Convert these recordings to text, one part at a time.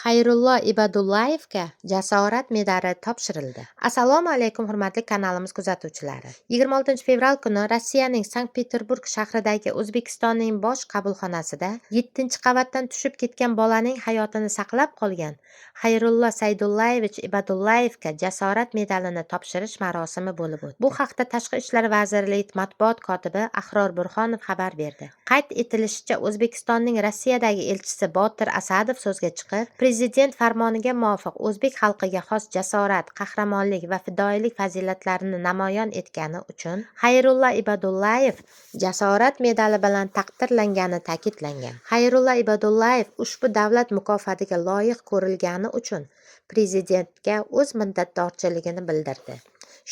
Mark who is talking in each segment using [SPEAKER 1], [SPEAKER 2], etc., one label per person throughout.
[SPEAKER 1] Xayrullo Ibadullayevga jasorat medali topshirildi. Assalomu alaykum, hurmatli kanalimiz kuzatuvchilari. 26 fevral kuni Rossiyaning Sankt-Peterburg shahridagi O'zbekistonning bosh qabulxonasida 7-qavatdan tushib ketgan bolaning hayotini saqlab qolgan Xayrullo Saydullayevich Ibadullayevga jasorat medalini topshirish marosimi bo'lib o'tdi. Bu haqda Tashqi ishlar vazirligi matbuot kotibi Ahror Burxonov xabar berdi. Qayd etilishicha, O'zbekistonning Rossiyadagi elchisi Botir Asadov so'zga chiqib, Prezident farmoniga muvofiq o'zbek xalqiga xos jasorat, qahramonlik va fidoyilik fazilatlarini namoyon etgani uchun Xayrullo Ibadullayev jasorat medali bilan taqdirlangani ta'kidlangan. Xayrullo Ibadullayev ushbu davlat mukofotiga loyiq ko'rilgani uchun Prezidentga o'z minnatdorchiligini bildirdi.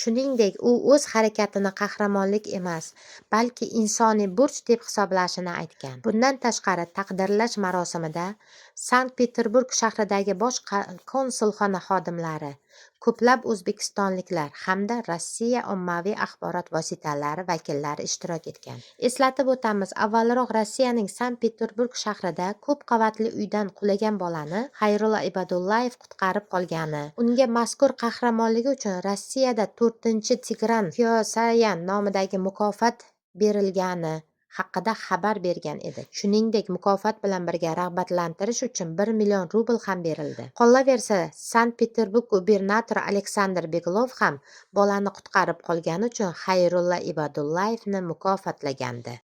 [SPEAKER 1] Shuningdek, u o'z harakatini qahramonlik emas, balki insoniy burch deb hisoblashini aytgan. Bundan tashqari, taqdirlash marosimida Sankt-Peterburg shahridagi bosh konsulxona xodimlari, ko'plab o'zbekistonliklar hamda Rossiya ommaviy axborot vositalari vakillari ishtirok etgan. Eslatib o'tamiz, avvalroq Rossiyaning Sankt-Peterburg shahrida ko'p qavatli uydan qulagan bolani Xayrullo Ibadullayev qutqarib qolgani, unga mazkur qahramonligi uchun Rossiyada 4-Tigran Kyosayan nomidagi mukofot berilgani haqida xabar bergan edi. Shuningdek, mukofot bilan birga rag'batlantirish uchun 1 million rubl ham berildi. Qolaversa, Sankt-Peterburg gubernatori Aleksandr Beglov ham bolani qutqarib qolgani uchun Xayrullo Ibadullayevni mukofotlagandi.